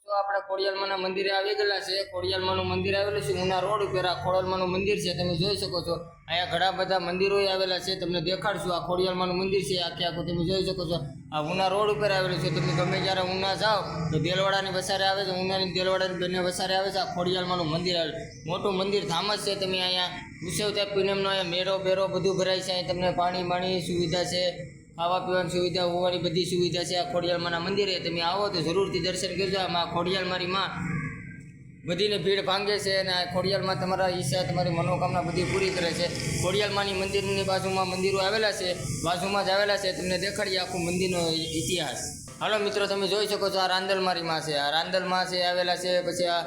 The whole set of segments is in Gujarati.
તો આપણે ખોડિયાલમાના મંદિરે આવી ગયેલા છે। ખોડિયાલમાનું મંદિર આવેલું છે ઉના રોડ ઉપર। આ ખોડિયાલમાનું મંદિર છે, તમે જોઈ શકો છો। અહીંયા ઘણા બધા મંદિરો આવેલા છે, તમને દેખાડશું। આ ખોડિયાલમાનું મંદિર છે આખે આખું, તમે જોઈ શકો છો। આ ઉના રોડ ઉપર આવેલું છે। તમે ગમે જ્યારે ઉના જાઓ તો દેલવાડાની વસારે આવે છે, ઉનાની દેલવાડાની બંને વસારે આવે છે। આ ખોડિયાલમાનું મંદિર આવે, મોટું મંદિર ધામ જ છે। તમે અહીંયા ઉત્સવ પૂનમનો અહીંયા મેળો બેરો બધું ભરાય છે। અહીં તમને પાણી બાણી સુવિધા છે, ખાવા પીવાની સુવિધા, હોવાની બધી સુવિધા છે। આ ખોડિયાલમાના મંદિરે તમે આવો તો જરૂરથી દર્શન કરજો। આમાં ખોડિયાલમારી માં બધીને ભીડ ભાંગે છે અને આ ખોડિયાલમાં તમારા ઈચ્છા, તમારી મનોકામના બધી પૂરી કરે છે। ખોડિયાલમાની મંદિરની બાજુમાં મંદિરો આવેલા છે, બાજુમાં જ આવેલા છે, તમને દેખાડીએ આખું મંદિરનો ઇતિહાસ। હાલો મિત્રો, તમે જોઈ શકો છો આ રાંદલમારીમાં છે, આ રાંદલમાં છે આવેલા છે। પછી આ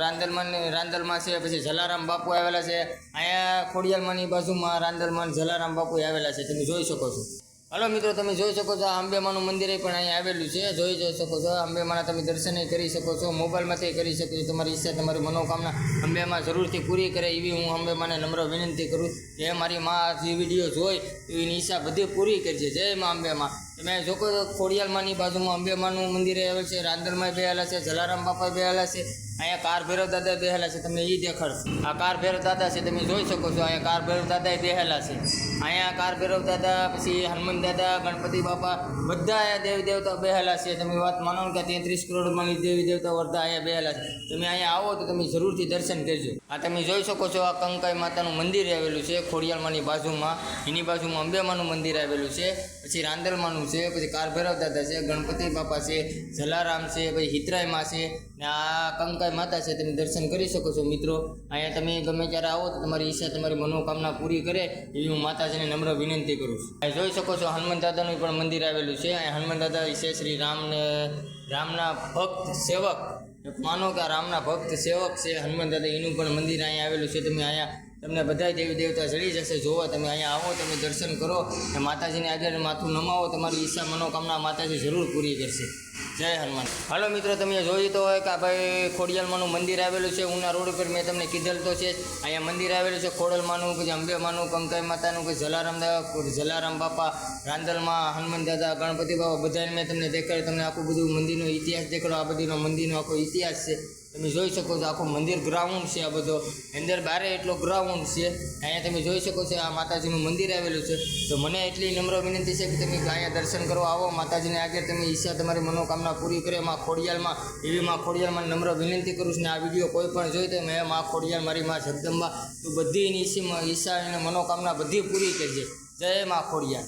રાંદલમાં છે, પછી જલારામ બાપુ આવેલા છે। અહીંયા ખોડિયાલમાની બાજુમાં રાંદલમાં જલારામ બાપુ આવેલા છે, તમે જોઈ શકો છો। હાલો મિત્રો, તમે જોઈ શકો છો આ અંબેમાનું મંદિર પણ અહીંયા આવેલું છે, જોઈ શકો છો। અંબેમાના તમે દર્શન કરી શકો છો, મોબાઈલમાંથી કરી શકો છો। તમારી ઈચ્છા, તમારી મનોકામના અંબેમાં જરૂરથી પૂરી કરે એવી હું અંબેમાને નમ્ર વિનંતી કરું। જે મારી માં જે વિડીયો જોઈ એની ઈચ્છા બધી પૂરી કરજે। જય માં અંબેમાં। તમે જોકો ખોડિયાલમાની બાજુમાં અંબેમાનું મંદિર આવેલ છે, રાંદલમાં બેહેલા છે, જલારામ બાપા બેહેલા છે। અહીંયા કાર ભૈરવ દાદા બેહેલા છે, તમને એ દેખાડશે। આ કાર ભૈરવ દાદા છે, તમે જોઈ શકો છો। અહીંયા કાર ભૈરવ દાદા બેહેલા છે। અહીંયા કાર ભૈરવ દાદા, પછી હનુમાન દાદા, ગણપતિ બાપા બધા અહીંયા દેવી દેવતા બેહેલા છે। તમે વાત માનો કે 33 કરોડમાં દેવી દેવતા બધા અહીંયા બેહેલા છે। તમે અહીંયા આવો તો તમે જરૂરથી દર્શન કરજો। આ તમે જોઈ શકો છો આ કંકાઈ માતાનું મંદિર આવેલું છે ખોડિયાલમાની બાજુમાં, એની બાજુમાં અંબેમાનું મંદિર આવેલું છે, પછી રાંદલમાનું છે, પછી કાર ભૈરવ દાદા છે, ગણપતિ બાપા છે, જલારામ છે, પછી હિતરાઈમાં છે ને આ કંકાઈ માતા છે, તમે દર્શન કરી શકો છો મિત્રો। અહીંયા તમે ગમે ત્યારે આવો તો તમારી ઈચ્છા, તમારી મનોકામના પૂરી કરે એવી હું માતાજીને નમ્ર વિનંતી કરું છું। અહીં જોઈ શકો છો હનુમાન દાદાનું પણ મંદિર આવેલું છે। અહીં હનુમાન દાદા છે શ્રી રામને, રામના ભક્ત સેવક, માનો કે આ રામના ભક્ત સેવક છે હનુમાન દાદા, એનું પણ મંદિર અહીંયા આવેલું છે। તમે અહીંયા તમને બધા દેવી દેવતા જડી જશે જોવા। તમે અહીંયા આવો, તમે દર્શન કરો અને માતાજીને આગળ માથું નમાવો, તમારી ઈચ્છા મનોકામના માતાજી જરૂર પૂરી કરશે। જય હનુમાન। હાલો મિત્રો, તમે જોઈ તો હોય કે આ ભાઈ ખોડિયાલમાનું મંદિર આવેલું છે ઉના રોડ ઉપર, મેં તમને કીધેલ તો છે। અહીંયા મંદિર આવેલું છે ખોડલમાનું, પછી અંબેમાનું, કંકાઈ માતાનું, પછી જલારામ બાપા, રાંદલમાં હનુમાન દાદા, ગણપતિ બાપા બધાને મેં તમને દેખાડ્યું। તમને આખું બધું મંદિરનો ઇતિહાસ દેખાડો। આ બધીનો મંદિરનો આખો ઇતિહાસ છે, તમે જોઈ શકો છો। આખું મંદિર ગ્રાઉન્ડ છે, આ બધો અંદર બારે એટલો ગ્રાઉન્ડ છે। અહીંયા તમે જોઈ શકો છો આ માતાજીનું મંદિર આવેલું છે। તો મને એટલી નમ્ર વિનંતી છે કે તમે અહીંયા દર્શન કરવા આવો, માતાજીને આગળ તમે ઈચ્છા, તમારી મનોકામના પૂરી કરે। માં ખોડિયાલમાં એવી માં ખોડિયાલમાં નમ્ર વિનંતી કરું છું। ને આ વિડીયો કોઈ પણ જોઈ તો મેં માં ખોડિયાલ, મારી માં જગદંબા, તો બધી એની ઈચ્છા અને મનોકામના બધી પૂરી કરજે। જય માં ખોડિયાલ।